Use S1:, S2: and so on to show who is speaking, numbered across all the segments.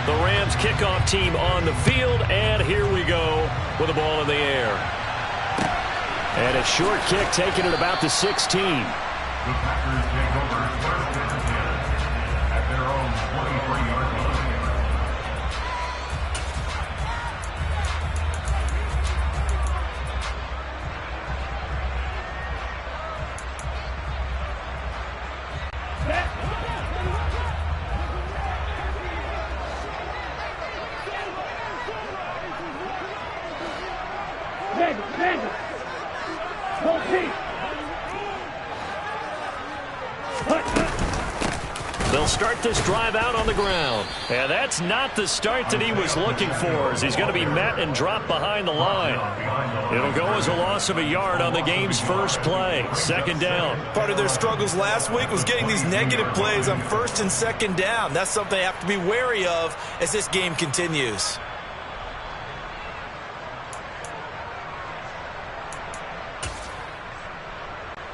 S1: The Rams kickoff team on the field, and here we go with the ball in the air. And a short kick taken at about the 16.
S2: The Packers take over first and 10 at their own 23-yard line.
S1: They'll start this drive out on the ground. And that's not the start that he was looking for, as he's going to be met and dropped behind the line. It'll go as a loss of a yard on the game's first play. Second down.
S3: Part of their struggles last week was getting these negative plays on first and second down. That's something they have to be wary of as this game continues.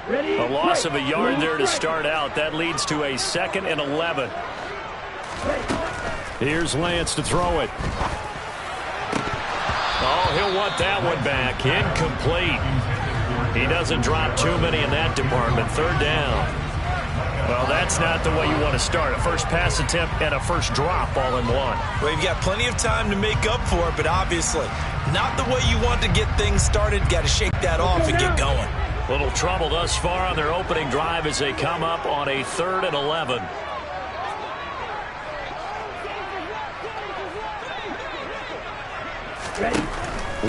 S1: A loss of a yard there to start out. That leads to a 2nd and 11. Here's Lance to throw it. Oh, he'll want that one back. Incomplete. He doesn't drop too many in that department. Third down. Well, that's not the way you want to start. A first pass attempt and a first drop all in one.
S3: Well, you've got plenty of time to make up for it, but obviously not the way you want to get things started. Got to shake that off and get going.
S1: Little trouble thus far on their opening drive as they come up on a 3rd and 11.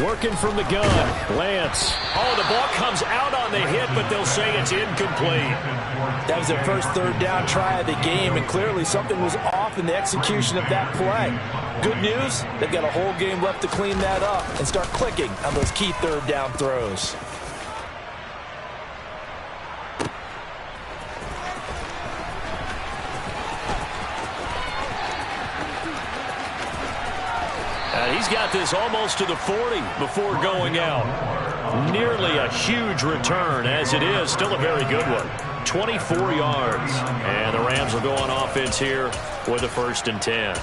S1: Working from the gun. Lance. Oh, the ball comes out on the hit, but they'll say it's incomplete.
S3: That was their first third down try of the game, and clearly something was off in the execution of that play. Good news, they've got a whole game left to clean that up and start clicking on those key third down throws.
S1: He's got this almost to the 40 before going out. Nearly a huge return. As it is, still a very good one. 24 yards. And the Rams will go on offense here with a 1st and 10.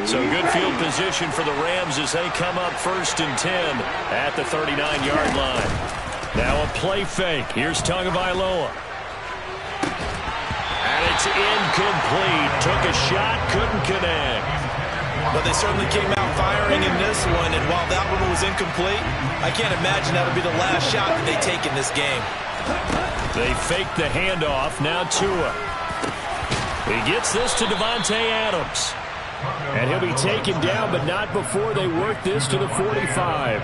S1: So good field position for the Rams as they come up 1st and 10 at the 39-yard line. Now a play fake. Here's Tagovailoa. And it's incomplete. Took a shot, couldn't connect.
S3: But they certainly came out firing in this one, and while that one was incomplete, I can't imagine that'll be the last shot that they take in this game.
S1: They fake the handoff. Now Tua. He gets this to Devontae Adams. And he'll be taken down, but not before they work this to the 45.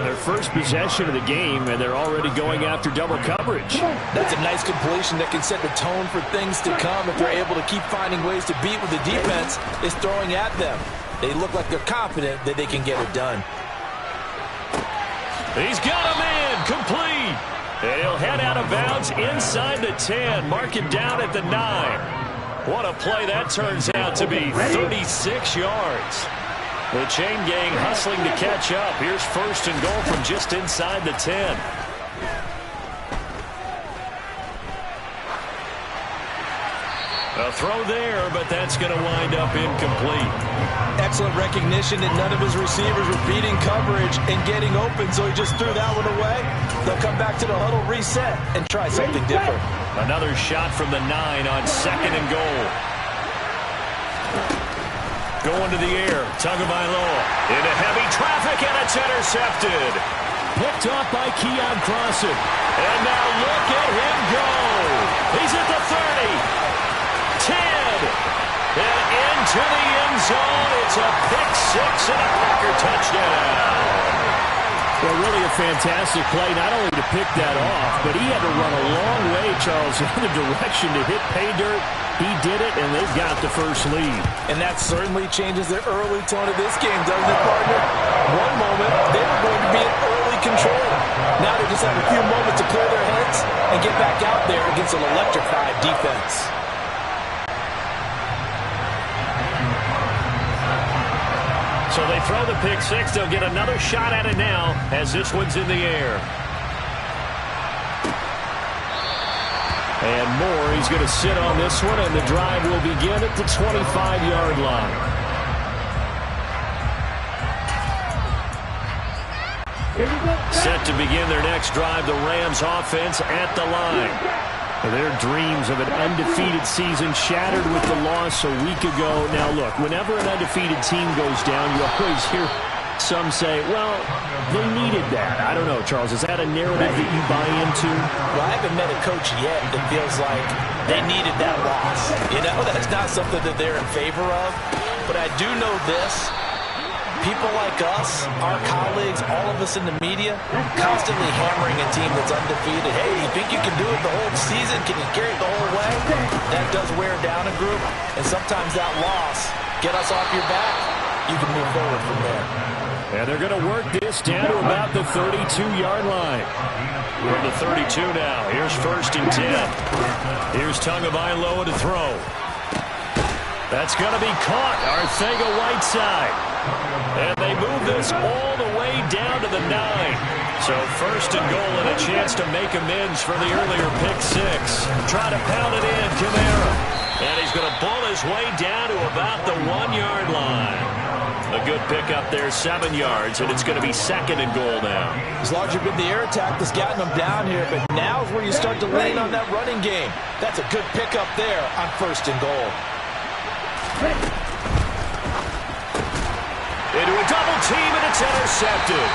S1: Their first possession of the game, and they're already going after double coverage.
S3: That's a nice completion that can set the tone for things to come if they're able to keep finding ways to beat what the defense is throwing at them. They look like they're confident that they can get it done.
S1: He's got him in, complete. And he'll head out of bounds inside the 10. Mark him down at the 9. What a play that turns out to be. 36 yards. The chain gang hustling to catch up. Here's 1st and goal from just inside the 10. A throw there, but that's going to wind up incomplete.
S3: Excellent recognition that none of his receivers were beating coverage and getting open, so he just threw that one away. They'll come back to the huddle, reset, and try something different.
S1: Another shot from the 9 on 2nd and goal. Going to the air, Tagovailoa into heavy traffic, and it's intercepted. Picked off by Keon Crossan. And now look at him go. He's at the 30. 10. And into the end zone. It's a pick 6 and a Packer touchdown. Well, really a fantastic play, not only to pick that off, but he had to run a long way, Charles, in the direction to hit pay dirt. He did it, and they've got the first lead.
S3: And that certainly changes the early tone of this game, doesn't it, partner? One moment, they were going to be in early control. Now they just have a few moments to clear their heads and get back out there against an electrified defense.
S1: So they throw the pick six. They'll get another shot at it now as this one's in the air. And Moore, he's going to sit on this one, and the drive will begin at the 25-yard line. Set to begin their next drive, the Rams offense at the line. Their dreams of an undefeated season shattered with the loss a week ago. Now, look, whenever an undefeated team goes down, you always hear some say, well, they needed that. I don't know, Charles. Is that a narrative that you buy into?
S3: Well, I haven't met a coach yet that feels like they needed that loss. You know, that's not something that they're in favor of. But I do know this. People like us, our colleagues, all of us in the media, constantly hammering a team that's undefeated. Hey, you think you can do it the whole season? Can you carry it the whole way? That does wear down a group. And sometimes that loss, get us off your back, you can move forward from there.
S1: And they're going to work this down to about the 32-yard line. We're at the 32 now. Here's 1st and 10. Here's Tagovailoa to throw. That's going to be caught. Arcega-Whiteside. And they move this all the way down to the 9. So 1st and goal and a chance to make amends for the earlier pick six. Try to pound it in, Kamara. And he's going to bull his way down to about the 1-yard line. A good pickup there, 7 yards, and it's going to be 2nd and goal now.
S3: It's largely been the air attack that's gotten them down here, but now is where you start to lean on that running game. That's a good pickup there on 1st and goal.
S1: Into a double team, and it's intercepted.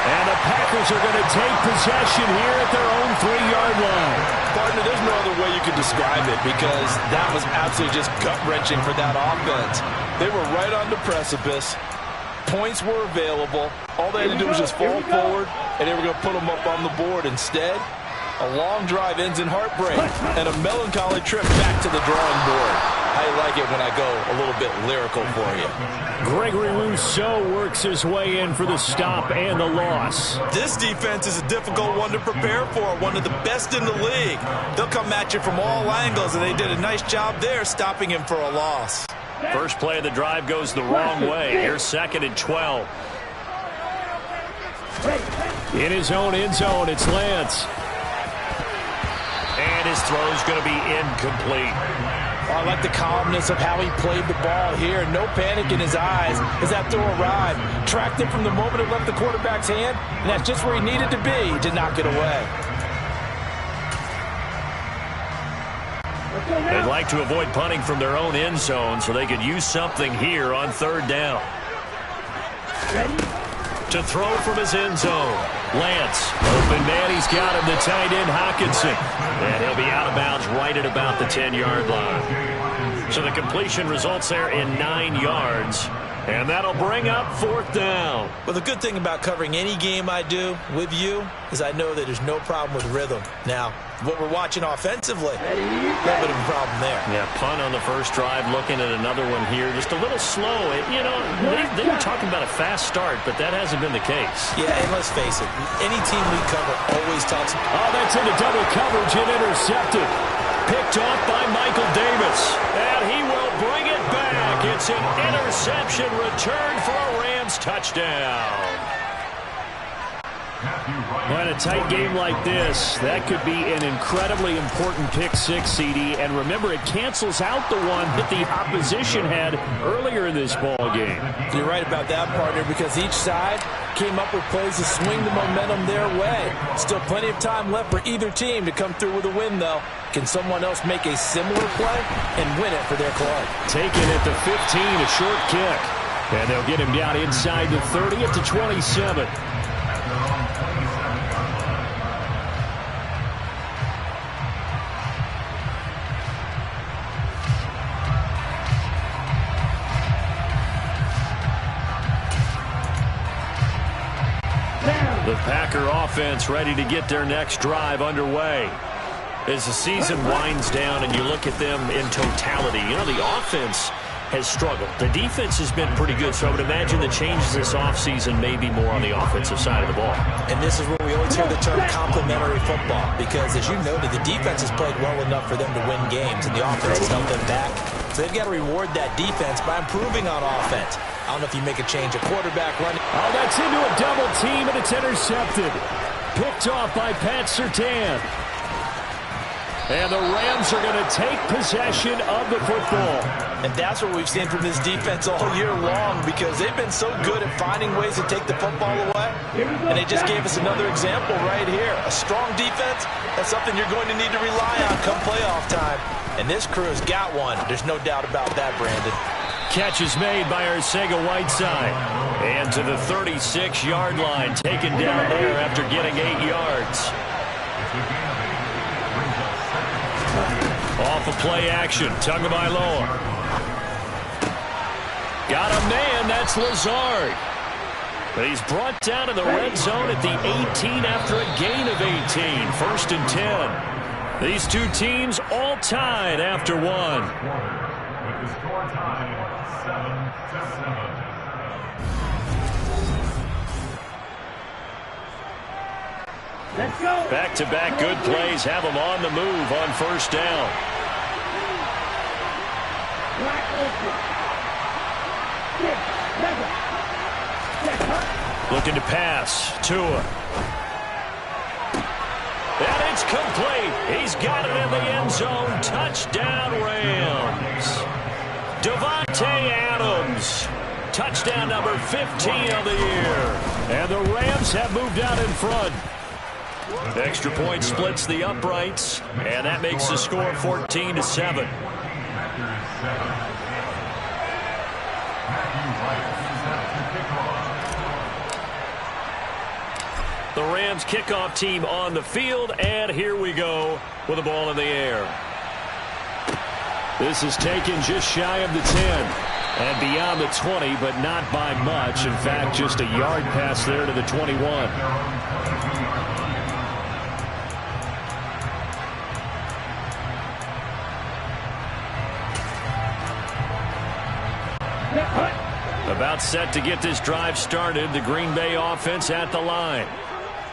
S1: And the Packers are going to take possession here at their own 3-yard line.
S3: Partner, there's no other way you could describe it because that was absolutely just gut-wrenching for that offense. They were right on the precipice. Points were available. All they had to do was just fall forward, and they were going to put them up on the board. Instead, a long drive ends in heartbreak and a melancholy trip back to the drawing board. I like it when I go a little bit lyrical for you.
S1: Gregory Rousseau works his way in for the stop and the loss.
S3: This defense is a difficult one to prepare for, one of the best in the league. They'll come at you from all angles, and they did a nice job there stopping him for a loss.
S1: First play of the drive goes the wrong way. Here's 2nd and 12. In his own end zone, it's Lance. And his throw's going to be incomplete.
S3: I like the calmness of how he played the ball here. No panic in his eyes as that throw arrived. Tracked it from the moment it left the quarterback's hand, and that's just where he needed to be to knock it away.
S1: They'd like to avoid punting from their own end zone so they could use something here on 3rd down. To throw from his end zone. Lance, open man, he's got him, the tight end Hockenson. And he'll be out of bounds right at about the 10-yard line. So the completion results there in 9 yards. And that'll bring up 4th down.
S3: Well, the good thing about covering any game I do with you is I know that there's no problem with rhythm. Now, what we're watching offensively, a little bit of a problem there.
S1: Yeah, punt on the first drive, looking at another one here. Just a little slow. You know, they were talking about a fast start, but that hasn't been the case.
S3: Yeah, and let's face it, any team we cover always talks.
S1: Oh, that's into double coverage and intercepted. Picked off by Michael Davis. And he will bring it back. It's an interception return for a Rams touchdown. Well, in a tight game like this, that could be an incredibly important pick six, CD. And remember, it cancels out the one that the opposition had earlier in this ball game.
S3: You're right about that, partner, because each side came up with plays to swing the momentum their way. Still plenty of time left for either team to come through with a win, though. Can someone else make a similar play and win it for their club?
S1: Taken at the 15, a short kick. And they'll get him down inside the 30 at the 27. The Packer offense ready to get their next drive underway. As the season winds down and you look at them in totality, you know, the offense has struggled. The defense has been pretty good, so I would imagine the changes this offseason may be more on the offensive side of the ball.
S3: And this is where we always hear the term complementary football, because as you noted, the defense has played well enough for them to win games, and the offense has held them back. So they've got to reward that defense by improving on offense. I don't know if you make a change, a quarterback running.
S1: Oh, that's into a double team, and it's intercepted. Picked off by Pat Surtain. And the Rams are going to take possession of the football.
S3: And that's what we've seen from this defense all year long, because they've been so good at finding ways to take the football away. And they just gave us another example right here. A strong defense, that's something you're going to need to rely on come playoff time. And this crew's got one. There's no doubt about that, Brandon.
S1: Catch is made by Arcega-Whiteside. And to the 36-yard line, taken down there after getting 8 yards. Off of play action, Tagovailoa. Got a man, that's Lazard. But he's brought down in the red zone at the 18 after a gain of 18. 1st and 10. These two teams all tied after one.
S2: With the score tied 7-7.
S4: Let's go.
S1: Back-to-back good plays have them on the move on 1st down. Looking to pass. Tua. And it's complete. He's got it in the end zone. Touchdown, Rams. Davante Adams. Touchdown number 15 of the year. And the Rams have moved out in front. Extra point splits the uprights, and that makes the score 14-7. The Rams kickoff team on the field, and here we go with the ball in the air. This is taken just shy of the 10 and beyond the 20, but not by much. In fact, just a yard pass there to the 21. About set to get this drive started. The Green Bay offense at the line.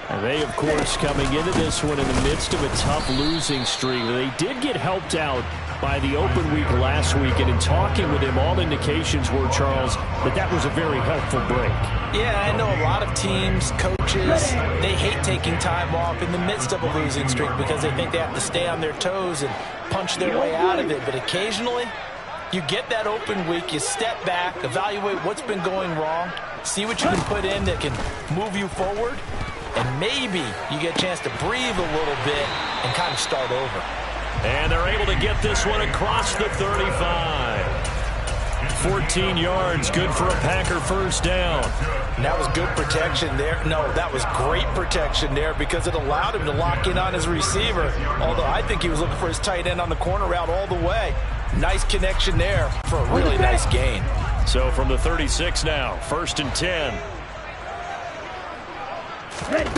S1: And they, of course, coming into this one in the midst of a tough losing streak. They did get helped out by the open week last week. And in talking with him, all indications were, Charles, that was a very helpful break.
S3: Yeah, I know a lot of teams, coaches, they hate taking time off in the midst of a losing streak because they think they have to stay on their toes and punch their way out of it. But occasionally, you get that open week, you step back, evaluate what's been going wrong, see what you can put in that can move you forward, and maybe you get a chance to breathe a little bit and kind of start over.
S1: And they're able to get this one across the 35. 14 yards, good for a Packer first down.
S3: And that was good protection there. No, that was great protection there because it allowed him to lock in on his receiver, although I think he was looking for his tight end on the corner route all the way. Nice connection there for a really nice gain.
S1: So from the 36 now, 1st and 10.
S4: Ready.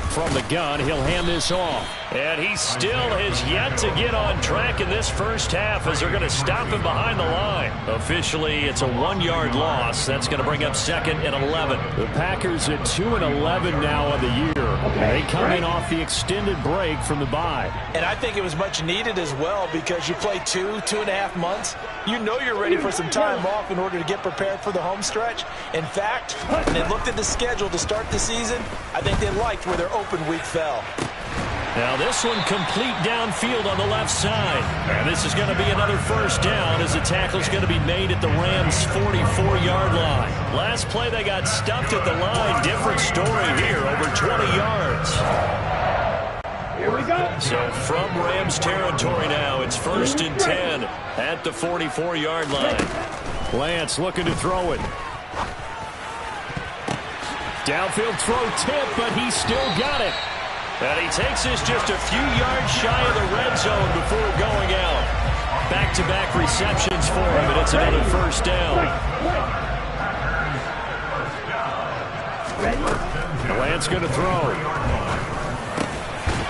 S1: From the gun, he'll hand this off. And he still has yet to get on track in this first half as they're going to stop him behind the line. Officially, it's a 1-yard loss. That's going to bring up 2nd and 11. The Packers at 2-11 now on the year. They come in off the extended break from the bye.
S3: And I think it was much needed as well because you play 2.5 months. You know you're ready for some time off in order to get prepared for the home stretch. In fact, when they looked at the schedule to start the season, I think they liked where their open week fell.
S1: Now this one complete downfield on the left side. And this is going to be another first down as the tackle's going to be made at the Rams' 44-yard line. Last play they got stuffed at the line. Different story here, over 20 yards.
S4: Here we go.
S1: So from Rams territory now, it's 1st and 10 at the 44-yard line. Lance looking to throw it. Downfield throw tip, but he still got it. And he takes this just a few yards shy of the red zone before going out. Back-to-back receptions for him, and it's another first down. Lance going to throw.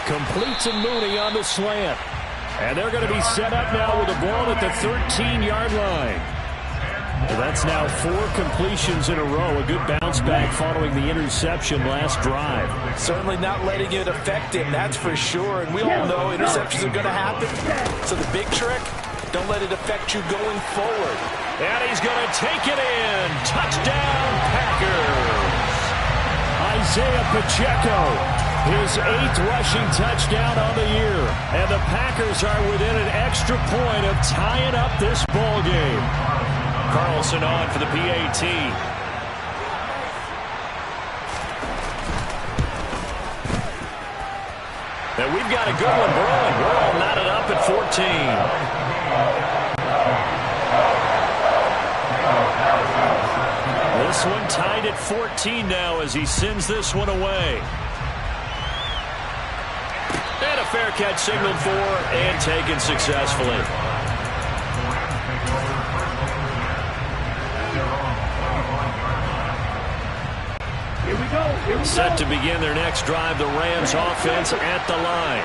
S1: Complete to Mooney on the slant. And they're going to be set up now with the ball at the 13-yard line. Well, that's now 4 completions in a row. A good bounce back following the interception last drive.
S3: Certainly not letting it affect him, that's for sure. And we all know interceptions are going to happen. So the big trick, Don't let it affect you going forward.
S1: And he's going to take it in. Touchdown, Packers. Isaiah Pacheco, his 8th rushing touchdown on the year. And the Packers are within an extra point of tying up this ball game. Carlson on for the PAT. And we've got a good one brewing. We're all knotted up at 14. This one tied at 14 now as he sends this one away. And a fair catch signaled for and taken successfully.
S4: Here we go.
S1: Set to begin their next drive, the Rams offense at the line.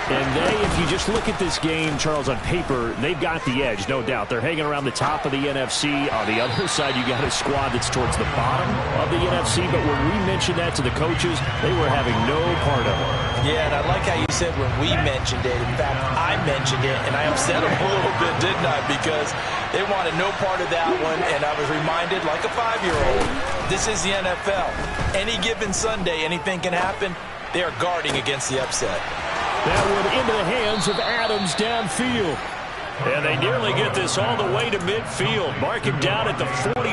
S1: And if you just look at this game, Charles, on paper, they've got the edge, no doubt. They're hanging around the top of the NFC. On the other side, you got a squad that's towards the bottom of the NFC. But when we mentioned that to the coaches, they were having no part of it.
S3: Yeah, and I like how you said when we mentioned it. In fact, I mentioned it, and I upset them a little bit, didn't I? Because they wanted no part of that one, and I was reminded, like a 5-year-old, this is the NFL. Any given Sunday, anything can happen. They are guarding against the upset.
S1: That one into the hands of Adams downfield. And they nearly get this all the way to midfield. Mark him down at the 49.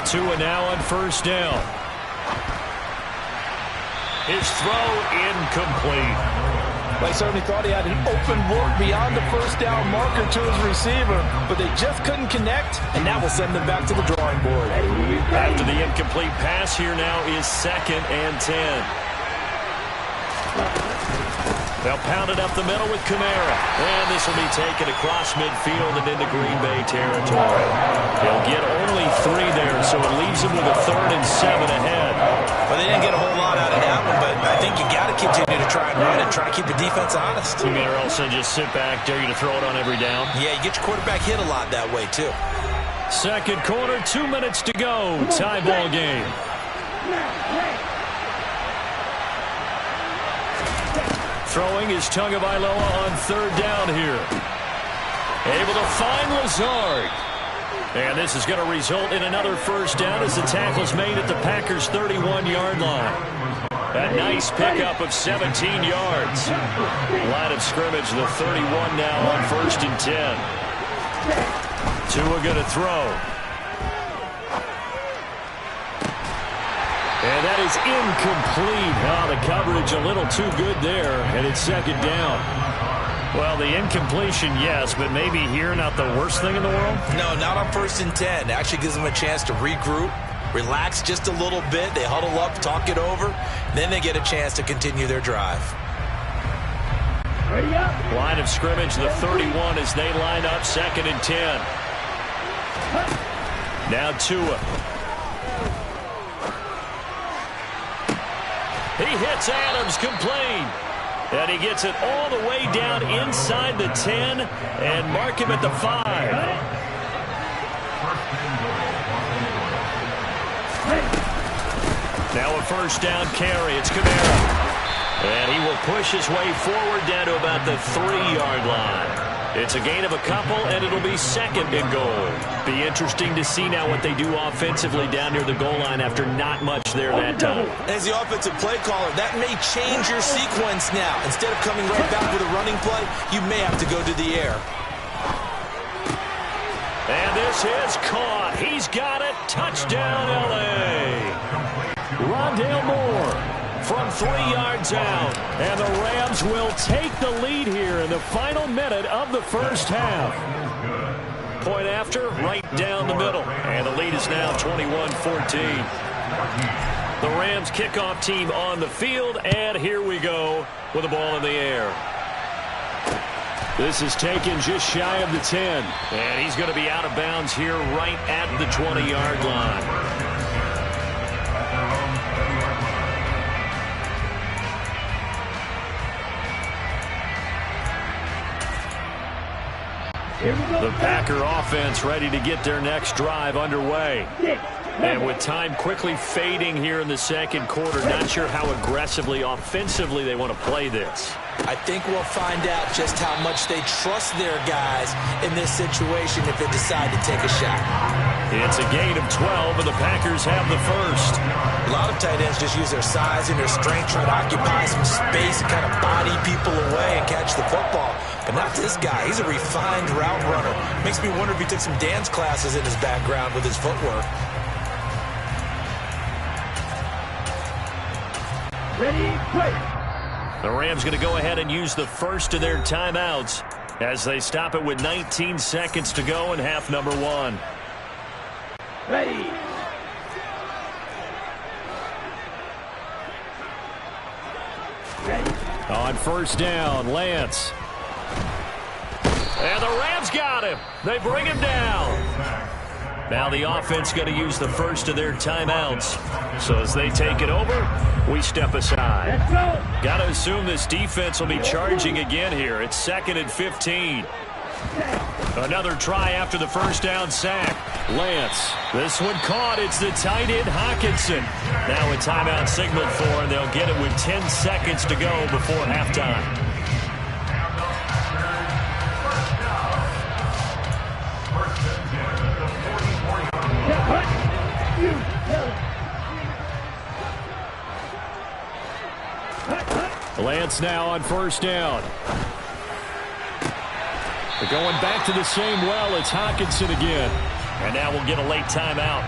S1: Tua now on first down. His throw incomplete.
S3: I certainly thought he had an open look beyond the first down marker to his receiver, but they just couldn't connect, and that will send them back to the drawing board.
S1: After the incomplete pass, here now is 2nd and 10. They'll pound it up the middle with Kamara, and this will be taken across midfield and into Green Bay territory. He'll get only 3 there, so it leaves him with a 3rd and 7 ahead.
S3: Well, they didn't get a whole lot out of that one, but I think you got to continue to try and run it, try to keep the defense honest.
S1: You mean or else just sit back, dare you to throw it on every down?
S3: Yeah, you get your quarterback hit a lot that way, too.
S1: Second quarter, 2 minutes to go. Tie ball game. Throwing is Tagovailoa on 3rd down here. Able to find Lazard. And this is going to result in another first down as the tackle's made at the Packers' 31-yard line. A nice pickup of 17 yards. Line of scrimmage, the 31 now on 1st and 10. Tua going to throw. And that is incomplete. Oh, the coverage a little too good there, and it's 2nd down. Well, the incompletion, yes, but maybe here not the worst thing in the world?
S3: No, not on 1st and 10. It actually gives them a chance to regroup, relax just a little bit. They huddle up, talk it over. Then they get a chance to continue their drive.
S1: Line of scrimmage, the 31 as they line up 2nd and 10. Now Tua. He hits Adams, complete. And he gets it all the way down inside the 10 and mark him at the 5. Now a first down carry. It's Kamara. And he will push his way forward down to about the 3-yard line. It's a gain of a couple, and it'll be 2nd and goal. Be interesting to see now what they do offensively down near the goal line after not much there that time.
S3: As the offensive play caller, that may change your sequence now. Instead of coming right back with a running play, you may have to go to the air.
S1: And this is caught. He's got it. Touchdown, L.A. Rondale Moore from 3 yards out. And the Rams will take the lead here in the final minute of the first half. Point after, right down the middle. And the lead is now 21-14. The Rams kickoff team on the field. And here we go with the ball in the air. This is taken just shy of the 10. And he's going to be out of bounds here right at the 20-yard line. The Packer offense ready to get their next drive underway. And with time quickly fading here in the second quarter, not sure how aggressively, offensively they want to play this.
S3: I think we'll find out just how much they trust their guys in this situation if they decide to take a shot.
S1: It's a gain of 12, and the Packers have the first.
S3: A lot of tight ends just use their size and their strength, try to occupy some space and kind of body people away and catch the football. But not this guy. He's a refined route runner. Makes me wonder if he took some dance classes in his background with his footwork.
S4: Ready, play.
S1: The Rams going to go ahead and use the first of their timeouts as they stop it with 19 seconds to go in half number one.
S4: Ready. Ready.
S1: On first down, Lance. And the Rams got him. They bring him down. Now the offense going to use the first of their timeouts. So as they take it over, we step aside.
S4: Let's go.
S1: Got to assume this defense will be charging again here. It's 2nd and 15. Another try after the first down sack. Lance. This one caught. It's the tight end Hawkinson. Now a timeout signaled for, and they'll get it with 10 seconds to go before halftime. Lance now on first down. They're going back to the same well. It's Hawkinson again. And now we'll get a late timeout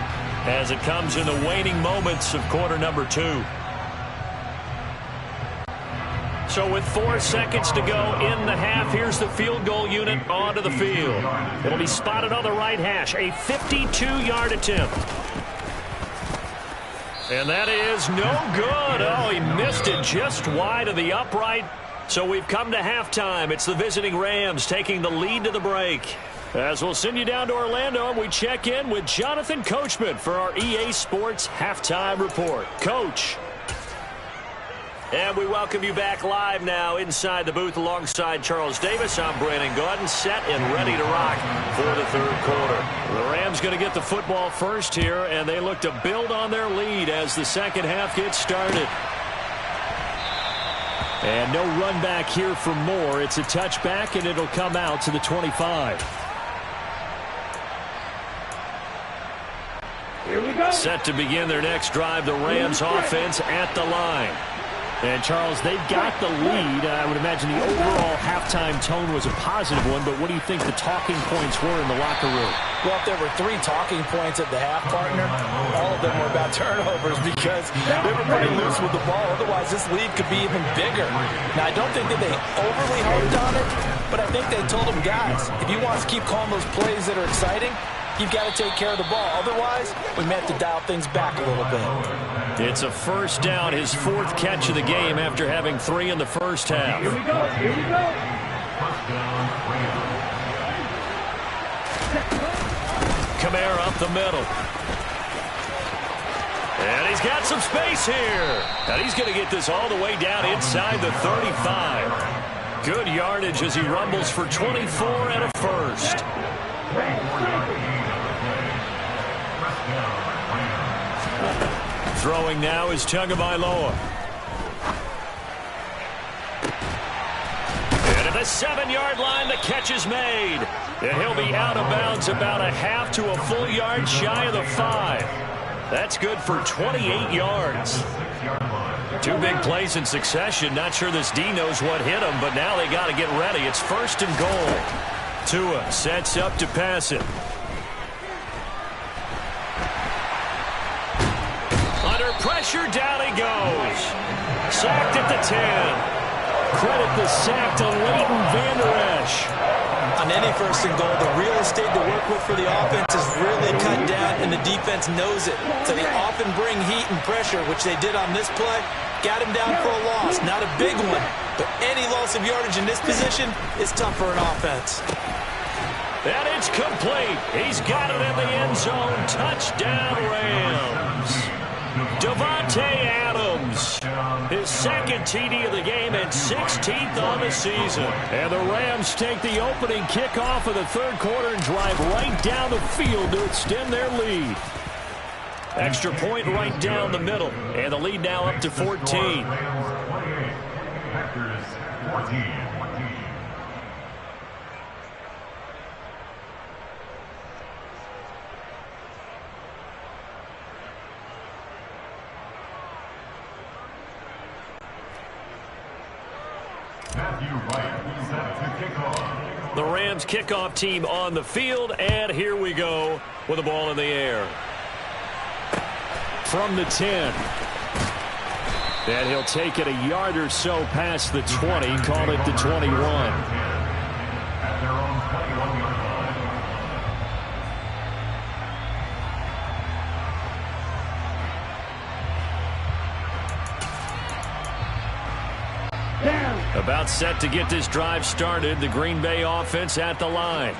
S1: as it comes in the waning moments of quarter number 2. So with 4 seconds to go in the half, here's the field goal unit onto the field. It'll be spotted on the right hash. A 52-yard attempt. And that is no good. Oh, he missed it just wide of the upright. So we've come to halftime. It's the visiting Rams taking the lead to the break. As we'll send you down to Orlando, and we check in with Jonathan Coachman for our EA Sports Halftime Report. Coach. And we welcome you back live now inside the booth alongside Charles Davis. I'm Brandon Gaudin, set and ready to rock for the third quarter. The Rams going to get the football first here, and they look to build on their lead as the second half gets started. And no run back here for Moore. It's a touchback, and it'll come out to the 25.
S4: Here we go.
S1: Set to begin their next drive, the Rams offense at the line. And, Charles, they've got the lead. I would imagine the overall halftime tone was a positive one, but what do you think the talking points were in the locker room?
S3: Well, if there were 3 talking points at the half, partner, all of them were about turnovers because they were pretty loose with the ball. Otherwise, this lead could be even bigger. Now, I don't think that they overly harped on it, but I think they told them, guys, if you want us to keep calling those plays that are exciting, you've got to take care of the ball. Otherwise, we may have to dial things back a little bit.
S1: It's a first down, his 4th catch of the game after having 3 in the first half.
S4: Here we go. Here we go.
S1: Kamara up the middle. And he's got some space here. And he's going to get this all the way down inside the 35. Good yardage as he rumbles for 24 and a first. Throwing now is Tagovailoa. And at the 7-yard line, the catch is made. And he'll be out of bounds about a half to a full yard shy of the 5. That's good for 28 yards. 2 big plays in succession. Not sure this D knows what hit him, but now they got to get ready. It's 1st and goal. Tua sets up to pass it. Under pressure, down he goes. Sacked at the 10. Credit the sack to Leighton Vander Esch.
S3: On any 1st and goal, the real estate to work with for the offense is really cut down, and the defense knows it. So they often bring heat and pressure, which they did on this play. Got him down for a loss. Not a big one, but any loss of yardage in this position is tough for an offense.
S1: And it's complete. He's got it in the end zone. Touchdown, Rams. Davante Adams, his 2nd TD of the game and 16th on the season. And the Rams take the opening kickoff of the third quarter and drive right down the field to extend their lead. Extra point right down the middle. And the lead now up to 14.
S2: Packers 14.
S1: The Rams kickoff team on the field, and here we go with the ball in the air. From the 10. And he'll take it a yard or so past the 20, call it the 21.
S2: At their own 21-yard line.
S1: About set to get this drive started. The Green Bay offense at the line.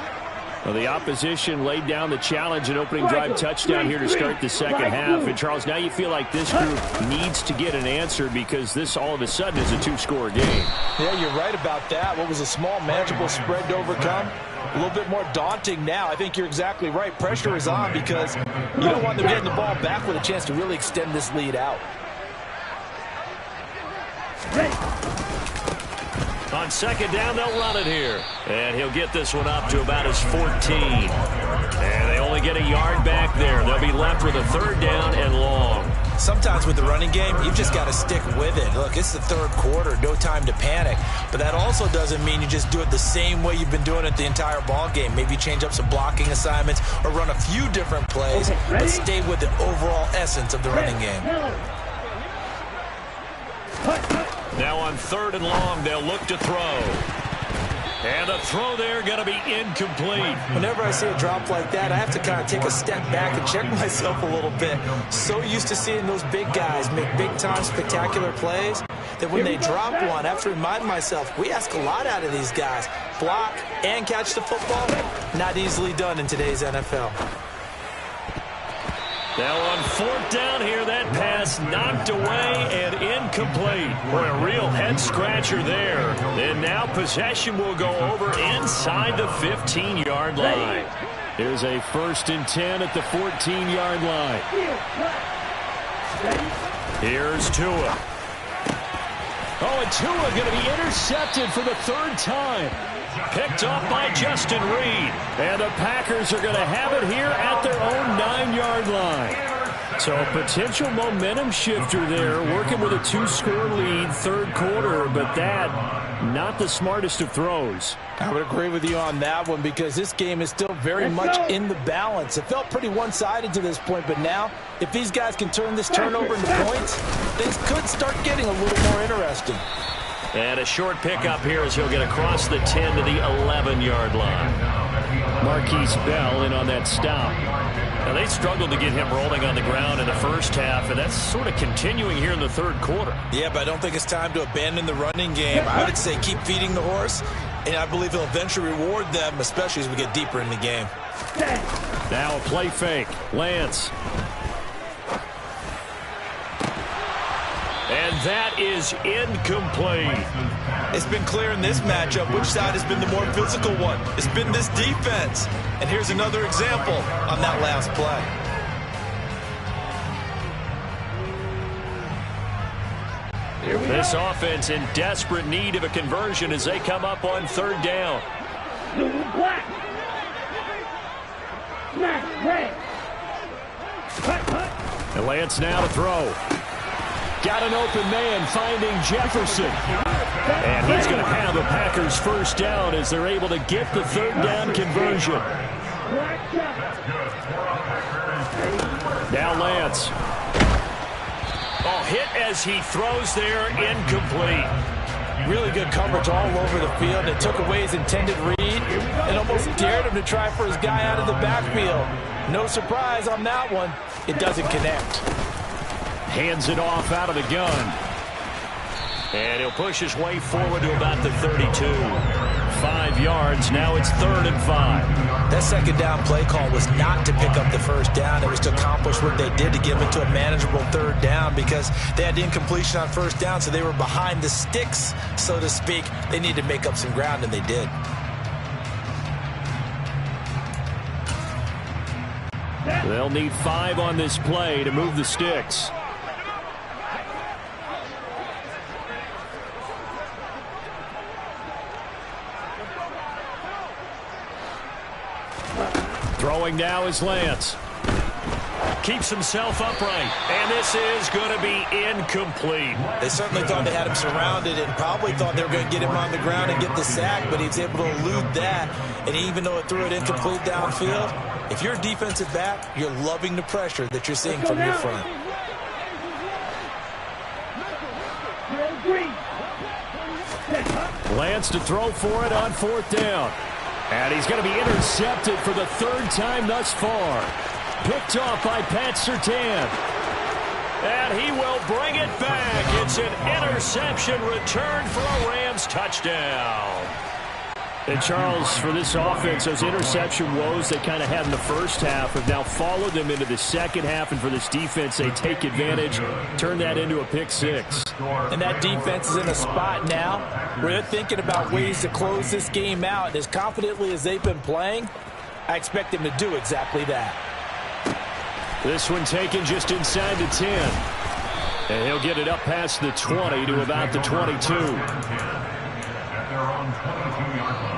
S1: Well, the opposition laid down the challenge and opening drive touchdown here to start the second half. And, Charles, now you feel like this group needs to get an answer because this all of a sudden is a two-score game.
S3: Yeah, you're right about that. What was a small, manageable spread to overcome? A little bit more daunting now. I think you're exactly right. Pressure is on because you don't want them getting the ball back with a chance to really extend this lead out.
S1: On second down, they'll run it here. And he'll get this one up to about his 14. And they only get a yard back there. They'll be left with a third down and long.
S3: Sometimes with the running game, you've just got to stick with it. Look, it's the third quarter, no time to panic. But that also doesn't mean you just do it the same way you've been doing it the entire ball game. Maybe change up some blocking assignments or run a few different plays, but stay with the overall essence of the running game.
S1: Now on third and long, they'll look to throw. And the throw there going to be incomplete.
S3: Whenever I see a drop like that, I have to kind of take a step back and check myself a little bit. So used to seeing those big guys make big-time spectacular plays that when they drop one, I have to remind myself, we ask a lot out of these guys. Block and catch the football, not easily done in today's NFL.
S1: Now on fourth down here, that pass knocked away and incomplete. Boy, a real head-scratcher there. And now possession will go over inside the 15-yard line. Here's a 1st and 10 at the 14-yard line. Here's Tua. Oh, and Tua going to be intercepted for the third time. Picked off by Justin Reed. And the Packers are going to have it here at their own 9-yard line. So a potential momentum shifter there, working with a 2-score lead, third quarter, but that, not the smartest of throws.
S3: I would agree with you on that one because this game is still very much in the balance. It felt pretty one-sided to this point, but now, if these guys can turn this turnover into points, things could start getting a little more interesting.
S1: And a short pickup here as he'll get across the 10 to the 11-yard line. Marquise Bell in on that stop. Now, they struggled to get him rolling on the ground in the first half, and that's sort of continuing here in the third quarter.
S3: Yeah, but I don't think it's time to abandon the running game. I would say keep feeding the horse, and I believe he'll eventually reward them, especially as we get deeper in the game.
S1: Now a play fake. Lance. And that is incomplete.
S3: It's been clear in this matchup which side has been the more physical one. It's been this defense. And here's another example on that last play.
S1: This offense in desperate need of a conversion as they come up on third down. And Lance now to throw. Got an open man finding Jefferson. And he's going to have a Packers first down as they're able to get the third down conversion. Now Lance. Oh, hit as he throws there, incomplete.
S3: Really good coverage all over the field. It took away his intended read and almost dared him to try for his guy out of the backfield. No surprise on that one. It doesn't connect.
S1: Hands it off out of the gun. And he'll push his way forward to about the 32. 5 yards. Now it's 3rd and 5.
S3: That second down play call was not to pick up the first down. It was to accomplish what they did to give it to a manageable third down because they had incompletion on first down, so they were behind the sticks, so to speak. They needed to make up some ground, and they did.
S1: They'll need 5 on this play to move the sticks. Throwing now is Lance. Keeps himself upright, and this is going to be incomplete.
S3: They certainly thought they had him surrounded and probably thought they were going to get him on the ground and get the sack, but he's able to elude that. And even though it threw it incomplete downfield, if you're a defensive back, you're loving the pressure that you're seeing from your front.
S1: Lance to throw for it on 4th down. And he's going to be intercepted for the 3rd time thus far. Picked off by Pat Surtain. And he will bring it back. It's an interception return for a Rams touchdown. And Charles, for this offense, those interception woes they kind of had in the first half have now followed them into the second half. And for this defense, they take advantage, turn that into a pick 6.
S3: And that defense is in a spot now where they're thinking about ways to close this game out. And as confidently as they've been playing, I expect them to do exactly that.
S1: This one taken just inside the 10. And he'll get it up past the 20 to about the 22.
S2: At their own 22-yard line.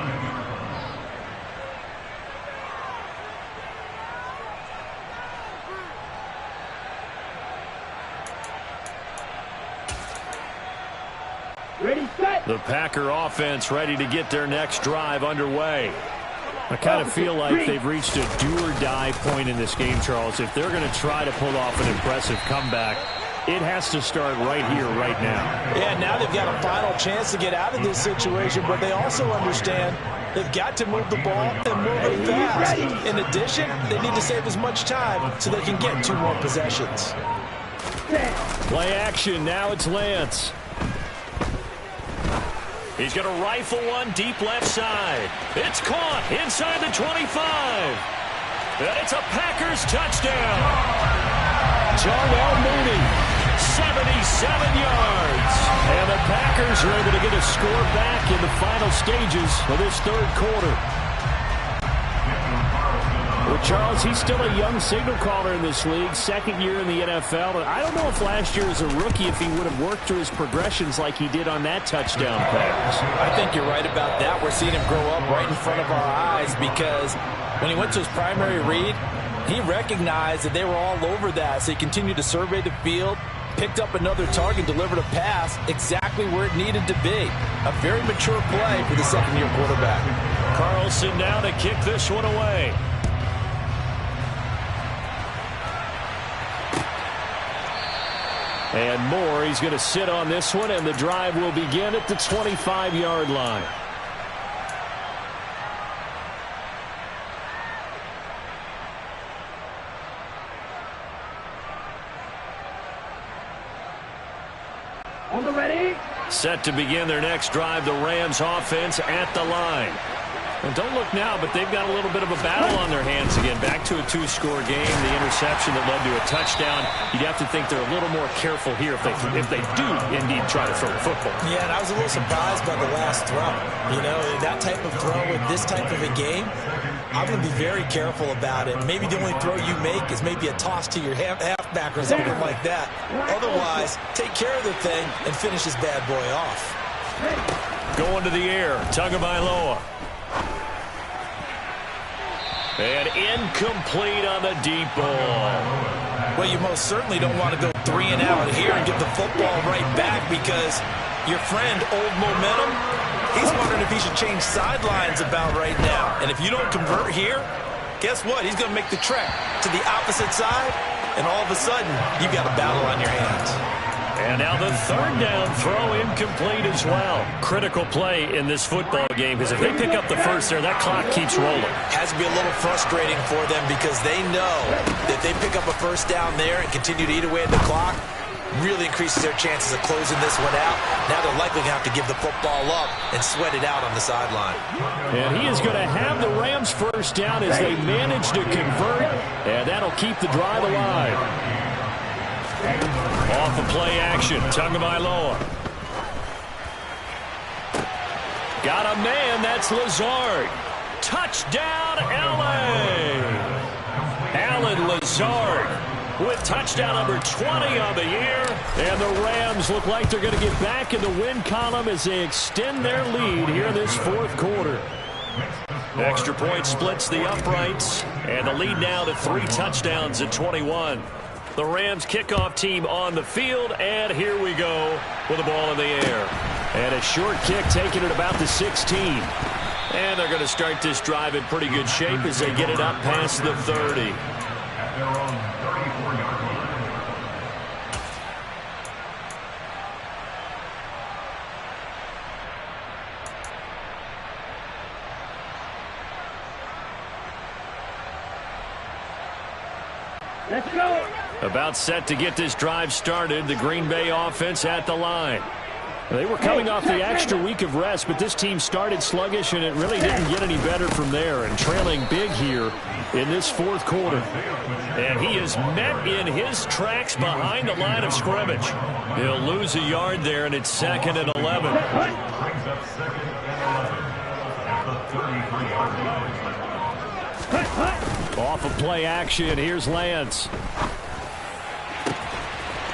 S4: Ready, set.
S1: The Packer offense ready to get their next drive underway. I kind of feel like they've reached a do-or-die point in this game, Charles. If they're going to try to pull off an impressive comeback, it has to start right here, right now.
S3: Yeah, now they've got a final chance to get out of this situation, but they also understand they've got to move the ball and move it fast. In addition, they need to save as much time so they can get 2 more possessions.
S1: Play action. Now it's Lance. He's going to rifle one deep left side. It's caught inside the 25. And it's a Packers touchdown. Darnell Mooney, 77 yards. And the Packers are able to get a score back in the final stages of this 3rd quarter. Well, Charles, he's still a young signal caller in this league, 2nd year in the NFL. But I don't know if last year as a rookie if he would have worked through his progressions like he did on that touchdown pass.
S3: I think you're right about that. We're seeing him grow up right in front of our eyes because when he went to his primary read, he recognized that they were all over that. So he continued to survey the field, picked up another target, delivered a pass exactly where it needed to be. A very mature play for the 2nd-year quarterback.
S1: Carlson now to kick this one away. And Moore, he's going to sit on this one, and the drive will begin at the 25-yard line.
S4: On the ready.
S1: Set to begin their next drive, the Rams offense at the line. And don't look now, but they've got a little bit of a battle on their hands again. Back to a 2-score game. The interception that led to a touchdown. You'd have to think they're a little more careful here if they do indeed try to throw the football.
S3: Yeah, and I was a little surprised by the last throw. You know, that type of throw in this type of a game, I'm going to be very careful about it. Maybe the only throw you make is maybe a toss to your halfback or something like that. Otherwise, take care of the thing and finish this bad boy off.
S1: Going to the air, Tagovailoa. And incomplete on the deep ball.
S3: Well, you most certainly don't want to go 3 and out here and get the football right back because your friend, Old Momentum, he's wondering if he should change sidelines about right now. And if you don't convert here, guess what? He's going to make the trek to the opposite side, and all of a sudden, you've got a battle on your hands.
S1: And now the 3rd down throw incomplete as well. Critical play in this football game because if they pick up the first there, that clock keeps rolling.
S3: Has to be a little frustrating for them because they know that they pick up a first down there and continue to eat away at the clock, really increases their chances of closing this one out. Now they're likely going to have to give the football up and sweat it out on the sideline.
S1: And he is going to have the Rams first down as they manage to convert, and that'll keep the drive alive. Off the play action, Tagovailoa. Got a man, that's Lazard. Touchdown, L.A. Allen Lazard with touchdown number 20 on the year. And the Rams look like they're going to get back in the win column as they extend their lead here in this fourth quarter. Extra point splits the uprights, and the lead now to 3 touchdowns at 21. The Rams kickoff team on the field, and here we go with the ball in the air. And a short kick taken at about the 16. And they're going to start this drive in pretty good shape as they get it up past the 30.
S2: At their own 34-yard line.
S4: Let's go.
S1: About set to get this drive started, the Green Bay offense at the line. They were coming off the extra week of rest, but this team started sluggish, and it really didn't get any better from there, and trailing big here in this fourth quarter. And he is met in his tracks behind the line of scrimmage. He'll lose a yard there, and it's 2nd and 11.
S2: Brings up 2nd and 11 at the 33-yard line.
S1: Off of play action, here's Lance.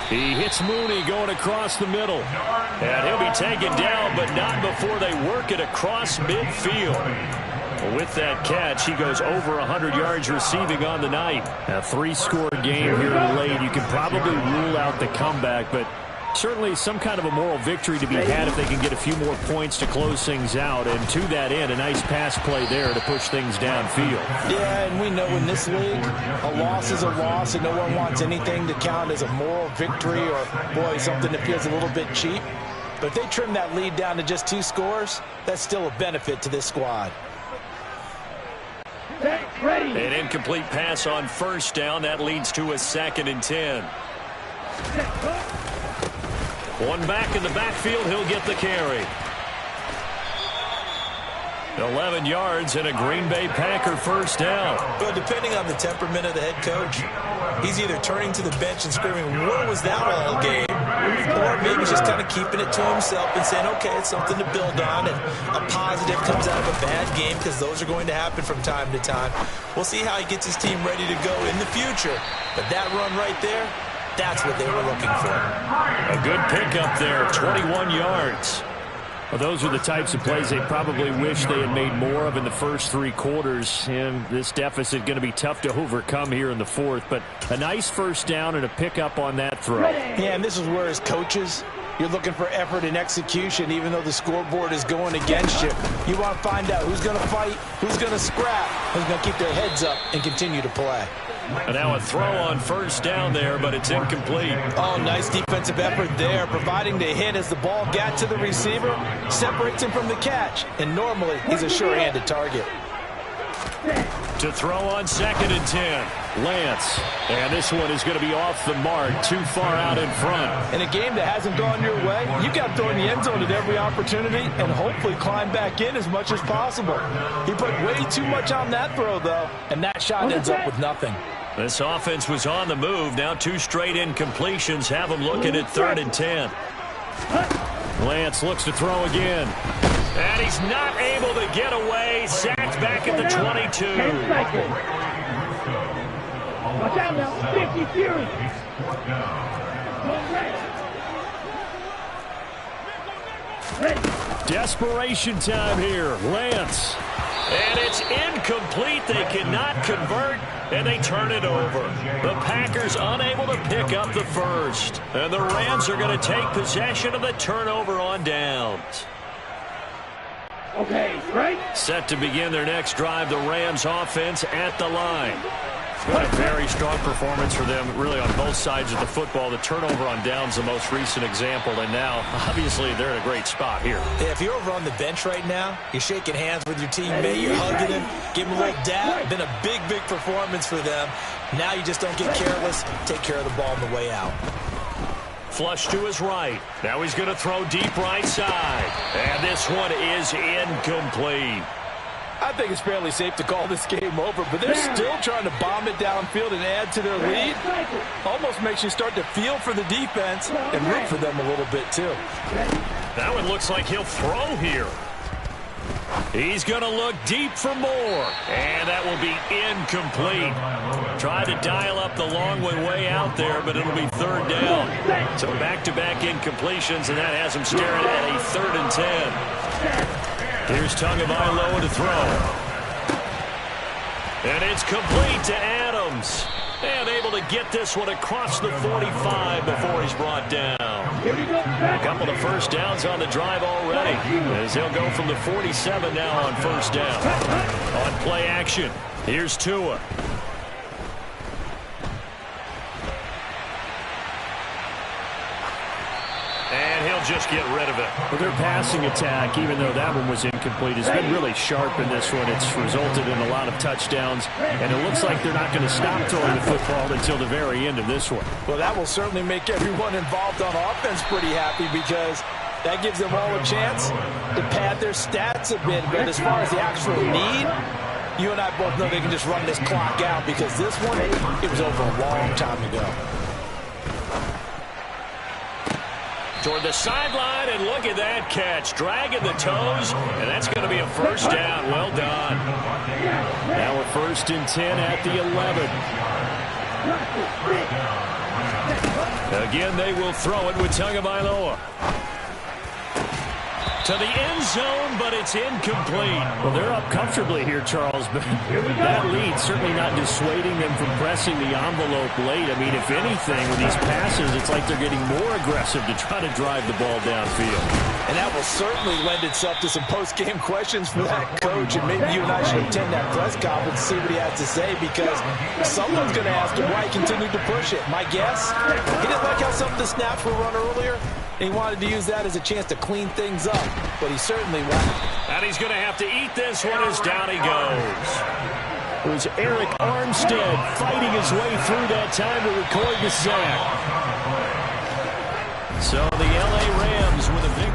S1: He hits Mooney going across the middle. And he'll be taken down, but not before they work it across midfield. With that catch, he goes over 100 yards receiving on the night. A 3-score game here late. You can probably rule out the comeback, but certainly some kind of a moral victory to be had if they can get a few more points to close things out. And to that end, a nice pass play there to push things downfield.
S3: Yeah, and we know in this league, a loss is a loss, and no one wants anything to count as a moral victory or, boy, something that feels a little bit cheap. But if they trim that lead down to just 2 scores, that's still a benefit to this squad.
S4: Ready.
S1: An incomplete pass on first down. That leads to a 2nd and 10. One back in the backfield. He'll get the carry. 11 yards and a Green Bay Packer first down.
S3: Well, depending on the temperament of the head coach, he's either turning to the bench and screaming, "What was that all game?" Or maybe just kind of keeping it to himself and saying, okay, it's something to build on, and a positive comes out of a bad game, because those are going to happen from time to time. We'll see how he gets his team ready to go in the future. But that run right there, that's what they were looking for.
S1: A good pickup there, 21 yards. Well, those are the types of plays they probably wish they had made more of in the first 3 quarters. And this deficit going to be tough to overcome here in the fourth. But a nice first down and a pickup on that throw.
S3: Yeah, and this is where, as coaches, you're looking for effort and execution, even though the scoreboard is going against you. You want to find out who's going to fight, who's going to scrap, who's going to keep their heads up and continue to play.
S1: And now a throw on first down there, but it's incomplete.
S3: Oh, nice defensive effort there, providing the hit as the ball got to the receiver, separates him from the catch, and normally he's a sure-handed target.
S1: To throw on 2nd and 10, Lance. And this one is going to be off the mark, too far out in front.
S3: In a game that hasn't gone your way, you got to throw in the end zone at every opportunity and hopefully climb back in as much as possible. He put way too much on that throw, though, and that shot ends up with nothing.
S1: This offense was on the move. Now 2 straight incompletions have them looking at 3rd and 10. Lance looks to throw again. And he's not able to get away. Sacked back at the 22.
S4: Watch out now. 50 Fury.
S1: Desperation time here. Lance. And it's incomplete. They cannot convert, and they turn it over. The Packers unable to pick up the first. And the Rams are going to take possession of the turnover on downs.
S4: Okay, right?
S1: Set to begin their next drive, the Rams offense at the line. What a very strong performance for them, really, on both sides of the football. The turnover on downs, the most recent example, and now, obviously, they're in a great spot here.
S3: Yeah, if you're over on the bench right now, you're shaking hands with your teammate, you're hugging him, giving him a little dab. Been a big, big performance for them. Now you just don't get careless. Take care of the ball on the way out.
S1: Flush to his right. Now he's going to throw deep right side. And this one is incomplete.
S3: I think it's fairly safe to call this game over, but they're still trying to bomb it downfield and add to their lead. Almost makes you start to feel for the defense and root for them a little bit, too.
S1: That one looks like he'll throw here. He's going to look deep for more, and that will be incomplete. Tried to dial up the long way out there, but it'll be third down. So back-to-back incompletions, and that has him staring at a 3rd and 10. Here's Tagovailoa to throw. And it's complete to Adams. And able to get this one across the 45 before he's brought down. A couple of first downs on the drive already, as he'll go from the 47 now on first down. On play action, here's Tua. And he'll just get rid of it.
S5: Well, their passing attack, even though that one was incomplete, has been really sharp in this one. It's resulted in a lot of touchdowns, and it looks like they're not going to stop throwing the football until the very end of this one.
S3: Well, that will certainly make everyone involved on offense pretty happy, because that gives them all a chance to pad their stats a bit. But as far as the actual need, you and I both know they can just run this clock out, because this one, it was over a long time ago.
S1: Toward the sideline, and look at that catch. Dragging the toes, and that's going to be a first down. Well done. Now a 1st and 10 at the 11. Again, they will throw it with Tagovailoa. To the end zone, but it's incomplete.
S5: Well, they're up comfortably here, Charles, but that lead certainly not dissuading them from pressing the envelope late. I mean, if anything, with these passes, it's like they're getting more aggressive to try to drive the ball downfield.
S3: And that will certainly lend itself to some post-game questions for that coach, and maybe you and I should attend that press conference and see what he has to say, because someone's going to ask him why he continued to push it. My guess, he didn't like how some of the snaps were run earlier. He wanted to use that as a chance to clean things up, but he certainly wanted.
S1: And he's going to have to eat this one as down he goes.
S5: It was Eric Armstead fighting his way through that time to record the sack.
S1: So the L.A. Rams with a victory.